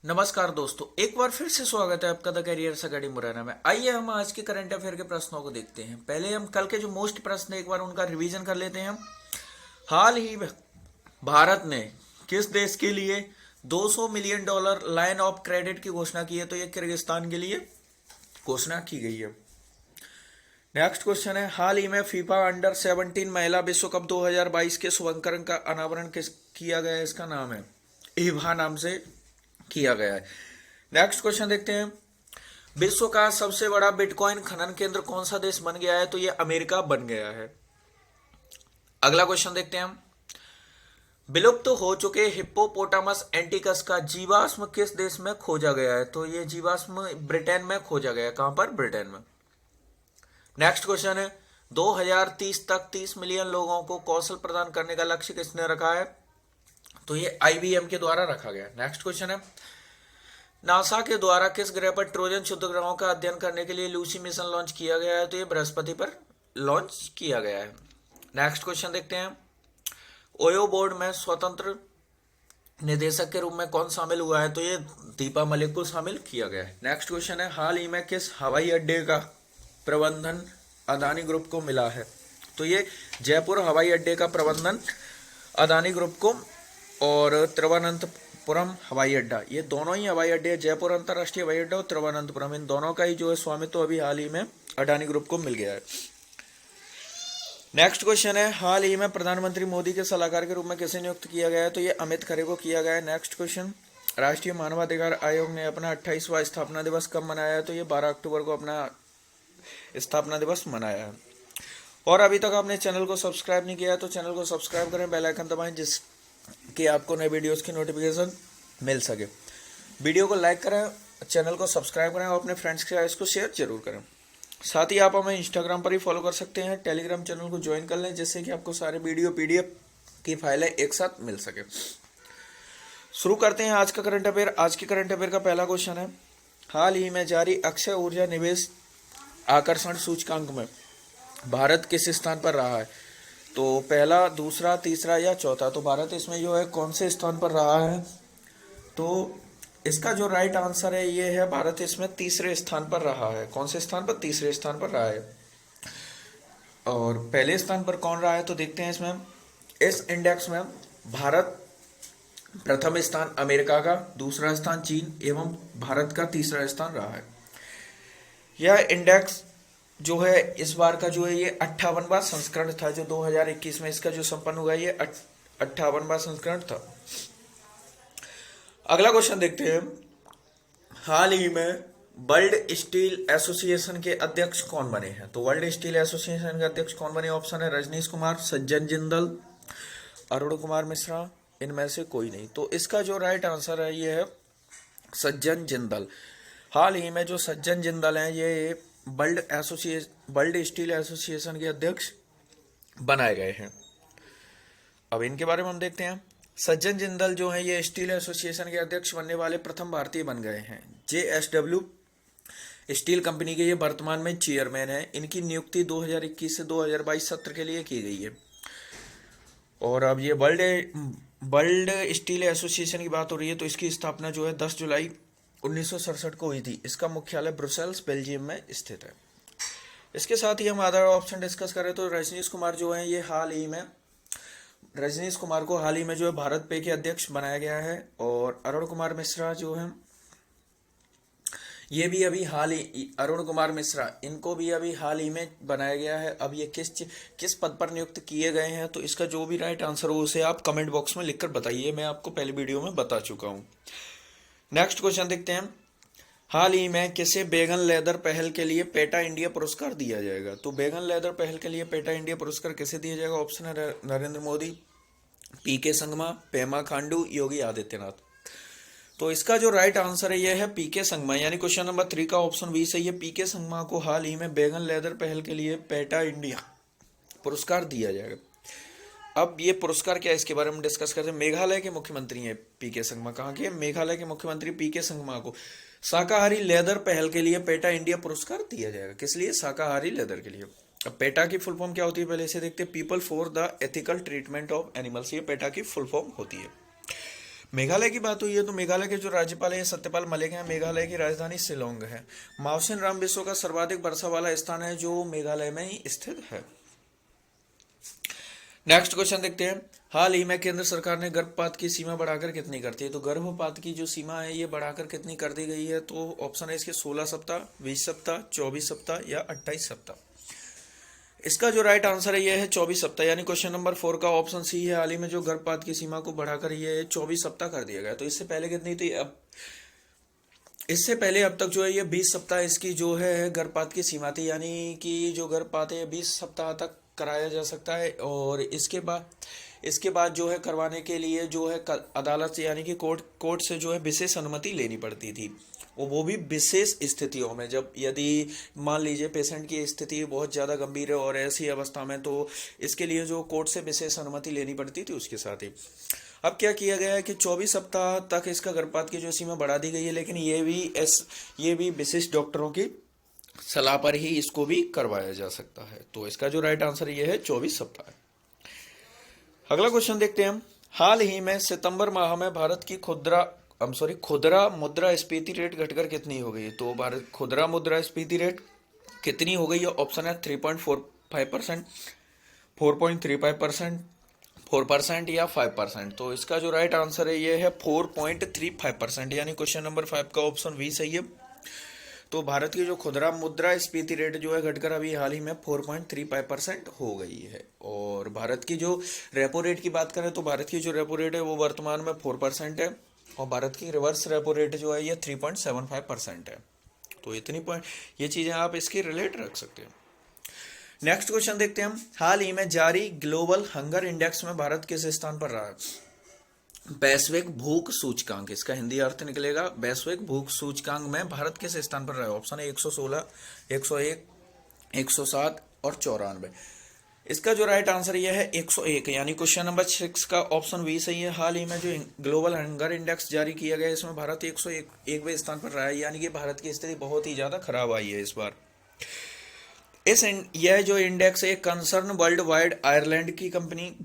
नमस्कार दोस्तों, एक बार फिर से स्वागत है आपका द करियर्स अकेडमी मुरैना में। आइए हम आज के करंट अफेयर के प्रश्नों को देखते हैं। पहले हम कल के जो मोस्ट प्रश्न है एक बार उनका रिवीजन कर लेते हैं। हाल ही में भारत ने किस देश के लिए $200 मिलियन लाइन ऑफ क्रेडिट की घोषणा की है? तो ये किर्गिस्तान के लिए घोषणा की गई है। नेक्स्ट क्वेश्चन है, हाल ही में फीफा अंडर 17 महिला विश्व कप 2022 के शुभंकरण का अनावरण किस किया गया है? इसका नाम है ईवा नाम से किया गया है। नेक्स्ट क्वेश्चन देखते हैं, विश्व का सबसे बड़ा बिटकॉइन खनन केंद्र कौन सा देश बन गया है? तो ये अमेरिका बन गया है। अगला क्वेश्चन देखते हैं हम, विलुप्त हो चुके हिप्पोपोटामस एंटिकस का जीवाश्म किस देश में खोजा गया है? तो ये जीवाश्म ब्रिटेन में खोजा गया है। कहां पर? ब्रिटेन में। नेक्स्ट क्वेश्चन है, 2030 तक 30 मिलियन लोगों को कौशल प्रदान करने का लक्ष्य किसने रखा है? तो ये आईबीएम के द्वारा रखा गया। नेक्स्ट क्वेश्चन है, नासा के द्वारा किस ग्रह पर ट्रोजन क्षुद्रग्रहों का अध्ययन करने के लिए लूसी मिशन लॉन्च किया गया है? तो ये बृहस्पति पर लॉन्च किया गया है। नेक्स्ट क्वेश्चन देखते हैं, ओयो बोर्ड में स्वतंत्र निदेशक के रूप में कौन शामिल हुआ है? तो ये दीपा मलिक को शामिल किया गया है। नेक्स्ट क्वेश्चन है, हाल ही में किस हवाई अड्डे का प्रबंधन अदानी ग्रुप को मिला है? तो ये जयपुर हवाई अड्डे का प्रबंधन अदानी ग्रुप को और तिरुवनंतपुरम हवाई अड्डा, ये दोनों ही हवाई अड्डे, जयपुर अंतर्राष्ट्रीय हवाई अड्डा और तिरुवनंतपुरम, इन दोनों का ही जो है स्वामित्व अभी हाल ही में अडानी ग्रुप को मिल गया है। नेक्स्ट क्वेश्चन है, हाल ही में प्रधानमंत्री मोदी के सलाहकार के रूप में किसे नियुक्त किया गया है? तो ये अमित खरे को किया गया है। नेक्स्ट क्वेश्चन, राष्ट्रीय मानवाधिकार आयोग ने अपना 28वां स्थापना दिवस कब मनाया है? तो ये 12 अक्टूबर को अपना स्थापना दिवस मनाया है। और अभी तक आपने चैनल को सब्सक्राइब नहीं किया है तो चैनल को सब्सक्राइब करें, बेल आइकन दबाएं जिसकी आपको नए वीडियोस की नोटिफिकेशन मिल सके। वीडियो को लाइक करें, चैनल को सब्सक्राइब करें और अपने फ्रेंड्स के साथ इसको शेयर जरूर करें। साथ ही आप हमें इंस्टाग्राम पर ही फॉलो कर सकते हैं, टेलीग्राम चैनल को ज्वाइन कर लें जिससे कि आपको सारे वीडियो पीडीएफ की फाइलें एक साथ मिल सके। शुरू करते हैं आज का करंट अफेयर। आज के करंट अफेयर का पहला क्वेश्चन है, हाल ही में जारी अक्षय ऊर्जा निवेश आकर्षण सूचकांक में भारत किस स्थान पर रहा है? तो पहला, दूसरा, तीसरा या चौथा? तो भारत इसमें जो है कौन से स्थान पर रहा है? तो इसका जो राइट आंसर है ये है, भारत इसमें तीसरे स्थान पर रहा है। कौन से स्थान पर? तीसरे स्थान पर रहा है। और पहले स्थान पर कौन रहा है? तो देखते हैं इसमें, इस इंडेक्स में भारत प्रथम स्थान अमेरिका का, दूसरा स्थान चीन एवं भारत का तीसरा स्थान रहा है। यह इंडेक्स जो है इस बार का जो है ये 58वां संस्करण था, जो 2021 में इसका जो संपन्न हुआ है ये 58वां संस्करण था। अगला क्वेश्चन देखते हैं, हाल ही में वर्ल्ड स्टील एसोसिएशन के अध्यक्ष कौन बने हैं? तो वर्ल्ड स्टील एसोसिएशन के अध्यक्ष कौन बने? ऑप्शन है रजनीश कुमार, सज्जन जिंदल, अरुण कुमार मिश्रा, इनमें से कोई नहीं। तो इसका जो राइट आंसर है ये है सज्जन जिंदल। हाल ही में जो सज्जन जिंदल हैं ये वर्ल्ड स्टील एसोसिएशन के अध्यक्ष बनाए गए हैं। अब इनके बारे में हम देखते हैं, सज्जन जिंदल जो है ये स्टील एसोसिएशन के अध्यक्ष बनने वाले प्रथम भारतीय बन गए हैं। जेएसडब्ल्यू स्टील कंपनी के ये वर्तमान में चेयरमैन है। इनकी नियुक्ति 2021 से 2022 सत्र के लिए की गई है। और अब ये वर्ल्ड स्टील एसोसिएशन की बात हो रही है तो इसकी स्थापना जो है 10 जुलाई 1967 को हुई थी। इसका मुख्यालय ब्रुसेल्स बेल्जियम में स्थित है। इसके साथ ही हम अदर ऑप्शन डिस्कस करें तो रजनीश कुमार जो है ये रजनीश कुमार को हाल ही में जो है भारत पे के अध्यक्ष बनाया गया है। और अरुण कुमार मिश्रा जो है ये भी अभी अरुण कुमार मिश्रा इनको भी अभी हाल ही में बनाया गया है। अब ये किस पद पर नियुक्त किए गए हैं? तो इसका जो भी राइट आंसर हो उसे आप कमेंट बॉक्स में लिखकर बताइए, मैं आपको पहले वीडियो में बता चुका हूँ। नेक्स्ट क्वेश्चन देखते हैं, हाल ही में किसे बेगन लेदर पहल के लिए पेटा इंडिया पुरस्कार दिया जाएगा? तो बेगन लेदर पहल के लिए पेटा इंडिया पुरस्कार किसे दिया जाएगा? ऑप्शन है नरेंद्र मोदी, पीके संगमा, पेमा खांडू, योगी आदित्यनाथ। तो इसका जो राइट आंसर है यह है पीके संगमा, यानी क्वेश्चन नंबर 3 का ऑप्शन बी सही है। पीके संगमा को हाल ही में बेगन लेदर पहल के लिए पेटा इंडिया पुरस्कार दिया जाएगा। अब ये पुरस्कार क्या है इसके बारे में डिस्कस करते हैं। मेघालय के मुख्यमंत्री हैं पीके संगमा। कहाँ के? मेघालय के मुख्यमंत्री पीके संगमा को शाकाहारी लेदर पहल के लिए पेटा इंडिया पुरस्कार दिया जाएगा। किस लिए? शाकाहारी लेदर के लिए। अब पेटा की फुल फॉर्म क्या होती है पहले इसे देखते हैं, people for the ethical treatment of animals. ये पेटा की फुल फॉर्म होती है। मेघालय की बात हुई है तो मेघालय के जो राज्यपाल है सत्यपाल मलिक हैं। मेघालय की राजधानी शिलोंग है। मावसिन राम विश्व का सर्वाधिक वर्षा वाला स्थान है जो मेघालय में ही स्थित है। नेक्स्ट क्वेश्चन देखते हैं। हाल ही में केंद्र सरकार ने गर्भपात की सीमा बढ़ाकर कितनी कर दी है? तो गर्भपात की जो सीमा है ये बढ़ाकर कितनी कर दी गई है? तो ऑप्शन है इसके 16 सप्ताह, 20 सप्ताह, 24 सप्ताह या 28 सप्ताह। इसका जो राइट आंसर है ये है 24 सप्ताह, यानी क्वेश्चन नंबर 4 का ऑप्शन सी है। हाल ही में जो गर्भपात की सीमा को बढ़ाकर ये 24 सप्ताह कर दिया गया। तो इससे पहले कितनी थी? अब इससे पहले अब तक जो है ये 20 सप्ताह इसकी जो है गर्भपात की सीमा थी, यानी कि जो गर्भपात है 20 सप्ताह तक कराया जा सकता है। और इसके बाद जो है करवाने के लिए जो है अदालत से यानी कि कोर्ट से जो है विशेष अनुमति लेनी पड़ती थी। वो भी विशेष स्थितियों में, जब यदि मान लीजिए पेशेंट की स्थिति बहुत ज़्यादा गंभीर है और ऐसी अवस्था में, तो इसके लिए जो कोर्ट से विशेष अनुमति लेनी पड़ती थी उसके साथ ही। अब क्या किया गया है कि 24 सप्ताह तक इसका गर्भपात की जो सीमा बढ़ा दी गई है, लेकिन ये भी विशिष्ट डॉक्टरों की सलाह पर ही इसको भी करवाया जा सकता है। तो इसका जो राइट आंसर ये है 24 सप्ताह। अगला क्वेश्चन देखते हैं हम। हाल ही में सितंबर माह में भारत की खुदरा मुद्रास्फीति रेट घटकर कितनी हो गई है? तो भारत खुदरा मुद्रास्फीति रेट कितनी हो गई है? ऑप्शन है 3.45%, 4.35%, 4% या 5%। तो इसका जो राइट आंसर है ये है 4.35%, यानी क्वेश्चन नंबर 5 का ऑप्शन बी सही है। तो भारत की जो खुदरा मुद्रास्फीति रेट जो है घटकर अभी हाल ही में 4.35% हो गई है। और भारत की जो रेपो रेट की बात करें तो भारत की जो रेपो रेट है वो वर्तमान में 4% है, और भारत की रिवर्स रेपो रेट जो है ये 3.75% है। तो इतनी पॉइंट ये चीज़ें आप इसकी रिलेट रख सकते हैं। नेक्स्ट क्वेश्चन देखते हैं हम। हाल ही में जारी ग्लोबल हंगर इंडेक्स में भारत किस स्थान पर रहा है? वैश्विक भूख सूचकांक, इसका हिंदी अर्थ निकलेगा वैश्विक भूख सूचकांक में भारत किस स्थान पर रहा है? ऑप्शन है 116, 101, 107 और 94। इसका जो राइट आंसर यह है 101, यानी क्वेश्चन नंबर 6 का ऑप्शन बी सही है। हाल ही में जो ग्लोबल हंगर इंडेक्स जारी किया गया इसमें भारत 101वें स्थान पर रहा है, यानी कि भारत की स्थिति बहुत ही ज्यादा खराब आई है इस बार। यह जो इंडेक्स है कंसर्न वर्ल्ड वाइड आयरलैंड की कंपनी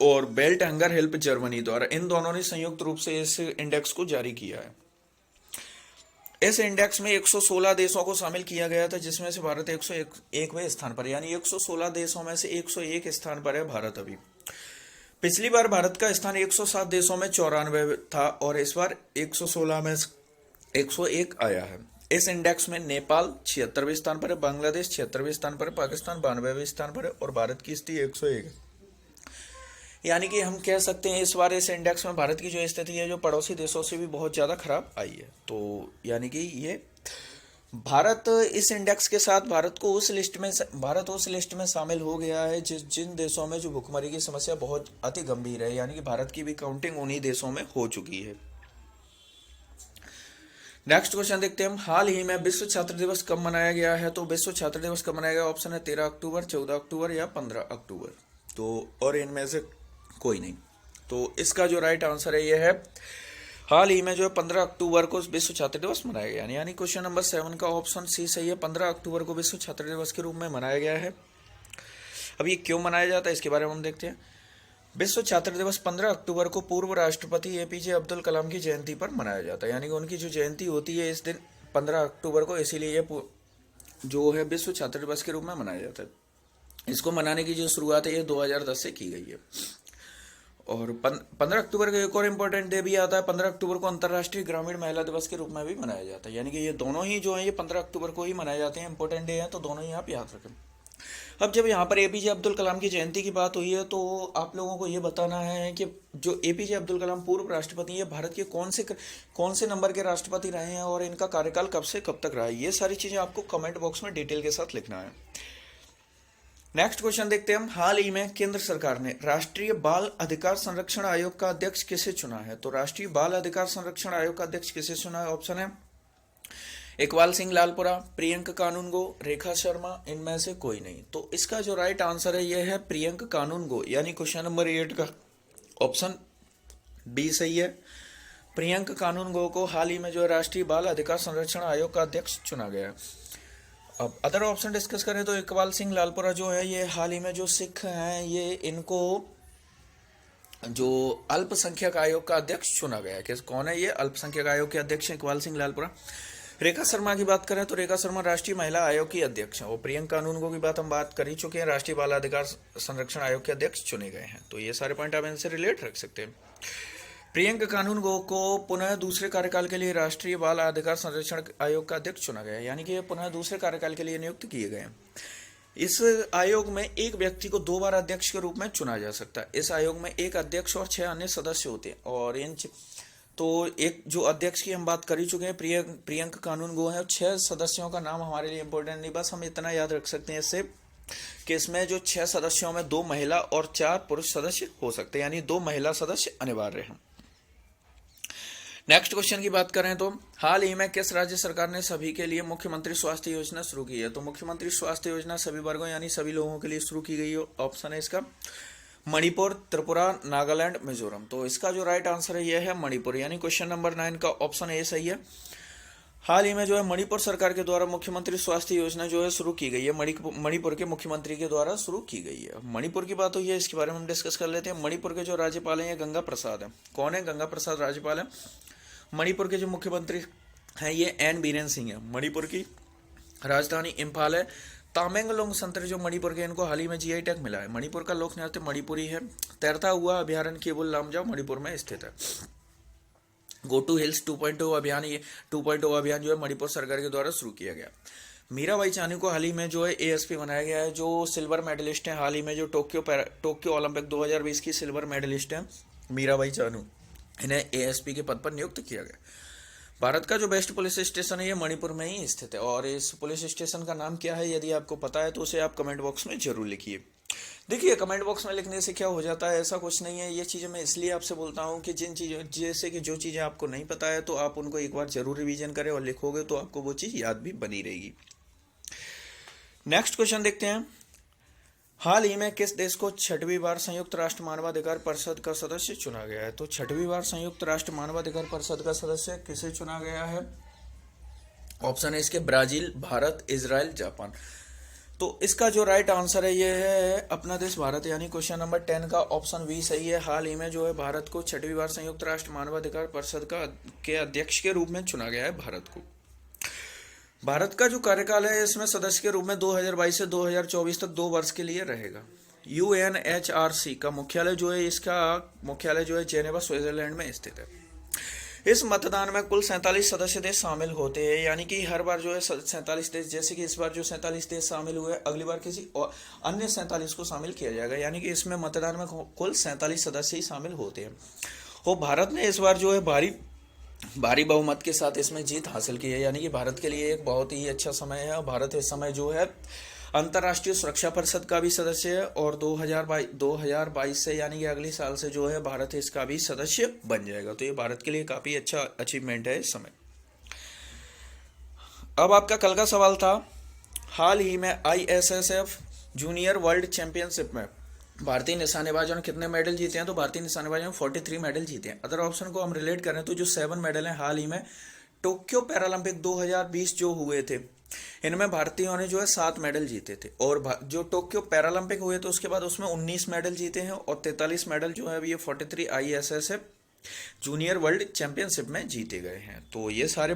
और बेल्ट हंगर हेल्प जर्मनी द्वारा, इन दोनों ने संयुक्त रूप से इस इंडेक्स को जारी किया है। इस इंडेक्स में 116 देशों को शामिल किया गया था, जिसमें से भारत 101वें स्थान पर, यानी 116 देशों में से 101 स्थान पर है भारत अभी। पिछली बार भारत का स्थान 107 देशों में 94 था और इस बार 116 में 101 आया है। इस इंडेक्स में नेपाल 76वें स्थान पर है, बांग्लादेश 76वें स्थान पर है, पाकिस्तान 92वें स्थान पर है और भारत की स्थिति 101 है। यानी कि हम कह सकते हैं इस बार इस इंडेक्स में भारत की जो स्थिति है जो पड़ोसी देशों से भी बहुत ज़्यादा खराब आई है। तो यानी कि ये भारत इस इंडेक्स के साथ भारत उस लिस्ट में शामिल हो गया है जिन देशों में जो भुखमरी की समस्या बहुत अति गंभीर है, यानी कि भारत की भी काउंटिंग उन्हीं देशों में हो चुकी है। नेक्स्ट क्वेश्चन देखते हैं हम। हाल ही में विश्व छात्र दिवस कब मनाया गया है? तो विश्व छात्र दिवस कब मनाया गया? ऑप्शन है 13 अक्टूबर, 14 अक्टूबर या 15 अक्टूबर। तो और इनमें से कोई नहीं। तो इसका जो राइट आंसर है ये है हाल ही में जो 15 अक्टूबर को विश्व छात्र दिवस मनाया गया, यानी क्वेश्चन नंबर 7 का ऑप्शन सी सही है। 15 अक्टूबर को विश्व छात्र दिवस के रूप में मनाया गया है। अब ये क्यों मनाया जाता है इसके बारे में हम देखते हैं। विश्व छात्र दिवस 15 अक्टूबर को पूर्व राष्ट्रपति एपीजे अब्दुल कलाम की जयंती पर मनाया जाता है, यानी कि उनकी जो जयंती होती है इस दिन 15 अक्टूबर को, इसीलिए ये जो है विश्व छात्र दिवस के रूप में मनाया जाता है। इसको मनाने की जो शुरुआत है ये 2010 से की गई है। और 15 अक्टूबर का एक और इम्पोर्टेंट डे भी आता है। 15 अक्टूबर को अंतर्राष्ट्रीय ग्रामीण महिला दिवस के रूप में भी मनाया जाता है, यानी कि ये दोनों ही जो है ये 15 अक्टूबर को ही मनाए जाते हैं, इंपॉर्टेंट डे हैं, तो दोनों ही आप याद रखें। अब जब यहाँ पर एपीजे अब्दुल कलाम की जयंती की बात हुई है तो आप लोगों को ये बताना है कि जो एपीजे अब्दुल कलाम पूर्व राष्ट्रपति हैं भारत के कौन से नंबर के राष्ट्रपति रहे हैं और इनका कार्यकाल कब से कब तक रहा है, ये सारी चीज़ें आपको कमेंट बॉक्स में डिटेल के साथ लिखना है। नेक्स्ट क्वेश्चन देखते हैं हम। हाल ही में केंद्र सरकार ने राष्ट्रीय बाल अधिकार संरक्षण आयोग का अध्यक्ष किसे चुना है? तो राष्ट्रीय बाल अधिकार संरक्षण आयोग का अध्यक्ष किसे चुना है? ऑप्शन है इकबाल सिंह लालपुरा, प्रियंक कानूनगो, रेखा शर्मा, इनमें से कोई नहीं। तो इसका जो राइट आंसर है यह है प्रियंक कानूनगो, यानी क्वेश्चन नंबर 8 का ऑप्शन बी सही है। प्रियंक कानूनगो को हाल ही में जो राष्ट्रीय बाल अधिकार संरक्षण आयोग का अध्यक्ष चुना गया है। अब अदर ऑप्शन डिस्कस करें तो इकबाल सिंह लालपुरा जो है ये हाल ही में जो सिख हैं ये इनको जो अल्पसंख्यक आयोग का अध्यक्ष चुना गया है। कौन है ये अल्पसंख्यक आयोग के अध्यक्ष? इकबाल सिंह लालपुरा। रेखा शर्मा की बात करें तो रेखा शर्मा राष्ट्रीय महिला आयोग की अध्यक्ष हैं। और प्रियंका कानूनगो की बात हम बात कर ही चुके हैं, राष्ट्रीय बाल अधिकार संरक्षण आयोग के अध्यक्ष चुने गए हैं। तो ये सारे पॉइंट आप इनसे रिलेट रख सकते हैं। प्रियंका कानूनगो को पुनः दूसरे कार्यकाल के लिए राष्ट्रीय बाल अधिकार संरक्षण आयोग का अध्यक्ष चुना गया है, यानी कि ये पुनः दूसरे कार्यकाल के लिए नियुक्त किए गए हैं। इस आयोग में एक व्यक्ति को 2 बार अध्यक्ष के रूप में चुना जा सकता है। इस आयोग में एक अध्यक्ष और 6 अन्य सदस्य होते हैं। और तो एक जो अध्यक्ष की हम बात कर ही चुके हैं, प्रियंका कानूनगो है। 6 सदस्यों का नाम हमारे लिए इंपॉर्टेंट नहीं, बस हम इतना याद रख सकते हैं इससे कि इसमें जो 6 सदस्यों में 2 महिला और 4 पुरुष सदस्य हो सकते हैं, यानी 2 महिला सदस्य अनिवार्य हैं। नेक्स्ट क्वेश्चन की बात करें तो हाल ही में किस राज्य सरकार ने सभी के लिए मुख्यमंत्री स्वास्थ्य योजना शुरू की है? तो मुख्यमंत्री स्वास्थ्य योजना सभी वर्गों यानी सभी लोगों के लिए शुरू की गई है। ऑप्शन है इसका मणिपुर, त्रिपुरा, नागालैंड, मिजोरम। तो इसका जो राइट आंसर है यह है मणिपुर, यानी क्वेश्चन नंबर 9 का ऑप्शन ए सही है। हाल ही में जो है मणिपुर सरकार के द्वारा मुख्यमंत्री स्वास्थ्य योजना जो है शुरू की गई है, मणिपुर के मुख्यमंत्री के द्वारा शुरू की गई है। मणिपुर की बात हुई है, इसके बारे में हम डिस्कस कर लेते हैं। मणिपुर के जो राज्यपाल हैं गंगा प्रसाद है। कौन है? गंगा प्रसाद राज्यपाल है। मणिपुर के जो मुख्यमंत्री हैं ये एन बीरेन सिंह है। मणिपुर की राजधानी इम्फाल है। तामेंगलोंग संतरे जो मणिपुर के, इनको हाल ही में जीआई टैग मिला है। मणिपुर का लोक नृत्य मणिपुरी है। तैरता हुआ अभ्यारण्य केबुल लामजाओ मणिपुर में स्थित है। गो टू हिल्स 2.0 अभियान, ये 2.0 अभियान जो है मणिपुर सरकार के द्वारा शुरू किया गया। मीराबाई चानू को हाल ही में जो है एएसपी बनाया गया है, जो सिल्वर मेडलिस्ट है। हाल ही में जो टोक्यो ओलंपिक 2020 की सिल्वर मेडलिस्ट है मीराबाई चानू, इन्हें एएसपी के पद पर नियुक्त किया गया। भारत का जो बेस्ट पुलिस स्टेशन है ये मणिपुर में ही स्थित है। और इस पुलिस स्टेशन का नाम क्या है, यदि आपको पता है तो उसे आप कमेंट बॉक्स में जरूर लिखिए। देखिए, कमेंट बॉक्स में लिखने से क्या हो जाता है, ऐसा कुछ नहीं है। ये चीज़ें मैं इसलिए आपसे बोलता हूँ कि जिन चीज़ों, जैसे कि जो चीज़ें आपको नहीं पता है तो आप उनको एक बार जरूर रिवीजन करें और लिखोगे तो आपको वो चीज़ याद भी बनी रहेगी। नेक्स्ट क्वेश्चन देखते हैं। हाल ही में किस देश को 6वीं बार संयुक्त राष्ट्र मानवाधिकार परिषद का सदस्य चुना गया है? तो 6वीं बार संयुक्त राष्ट्र मानवाधिकार परिषद का सदस्य किसे चुना गया है? ऑप्शन है इसके ब्राजील, भारत, इजराइल, जापान। तो इसका जो राइट आंसर है ये है अपना देश भारत, यानी क्वेश्चन नंबर 10 का ऑप्शन बी सही है। हाल ही में जो है भारत को 6वीं बार संयुक्त राष्ट्र मानवाधिकार परिषद के अध्यक्ष के रूप में चुना गया है भारत को। भारत का जो कार्यकाल है इसमें सदस्य के रूप में 2022 से 2024 तक 2 वर्ष के लिए रहेगा। यूएनएचआरसी का मुख्यालय जो है, इसका मुख्यालय जो है जेनेवा स्विट्जरलैंड में स्थित है। इस मतदान में कुल 47 सदस्य देश शामिल होते हैं, यानी कि हर बार जो है 47 देश, जैसे कि इस बार जो 47 देश शामिल हुए, अगली बार किसी और अन्य 47 को शामिल किया जाएगा, यानी कि इसमें मतदान में कुल 47 सदस्य ही शामिल होते हैं। और भारत ने इस बार जो है भारी बहुमत के साथ इसमें जीत हासिल की है, यानी कि भारत के लिए एक बहुत ही अच्छा समय है। और भारत इस समय जो है अंतर्राष्ट्रीय सुरक्षा परिषद का भी सदस्य है और 2022 से यानी कि अगले साल से जो है भारत इसका भी सदस्य बन जाएगा। तो ये भारत के लिए काफी अच्छा अचीवमेंट है इस समय। अब आपका कल का सवाल था, हाल ही में ISSF जूनियर वर्ल्ड चैंपियनशिप में भारतीय निशानेबाजों ने कितने मेडल जीते हैं? तो भारतीय निशानेबाजों ने 43 मेडल जीते हैं। अदर ऑप्शन को हम रिलेट करें तो जो 7 मेडल हैं हाल ही में टोक्यो पैरालंपिक 2020 जो हुए थे, इनमें भारतीयों ने जो है 7 मेडल जीते थे। और जो टोक्यो पैरालंपिक हुए थे उसके बाद उसमें 19 मेडल जीते हैं और 43 मेडल जो है ये 43 ISSF जूनियर वर्ल्ड चैंपियनशिप में जीते गए हैं। तो ये सारे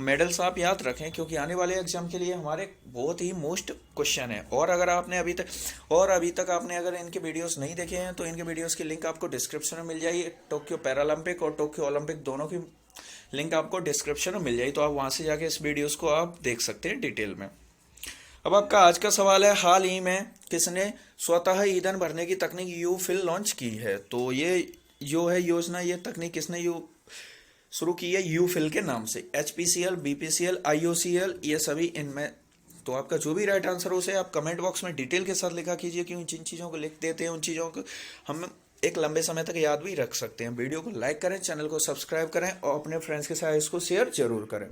मेडल्स आप याद रखें, क्योंकि आने वाले एग्जाम के लिए हमारे बहुत ही मोस्ट क्वेश्चन है। और अगर आपने अभी तक आपने अगर इनके वीडियोस नहीं देखे हैं तो इनके वीडियोस की लिंक आपको डिस्क्रिप्शन में मिल जाएगी। टोक्यो पैरालंपिक और टोक्यो ओलंपिक दोनों की लिंक आपको डिस्क्रिप्शन में मिल जाएगी, तो आप वहां से जाके इस वीडियोस को आप देख सकते हैं डिटेल में। अब आपका आज का सवाल है, हाल ही में किसने स्वतः ईंधन भरने की तकनीक यूफिल लॉन्च की है? तो ये जो है योजना, ये तकनीक किसने शुरू की है? यूफिल के नाम से। HPCL, BPCL, IOCL, ये सभी इनमें। तो आपका जो भी राइट आंसर हो उसे आप कमेंट बॉक्स में डिटेल के साथ लिखा कीजिए, क्योंकि जिन चीज़ों को लिख देते हैं उन चीज़ों को हम एक लंबे समय तक याद भी रख सकते हैं। वीडियो को लाइक करें, चैनल को सब्सक्राइब करें और अपने फ्रेंड्स के साथ इसको शेयर जरूर करें।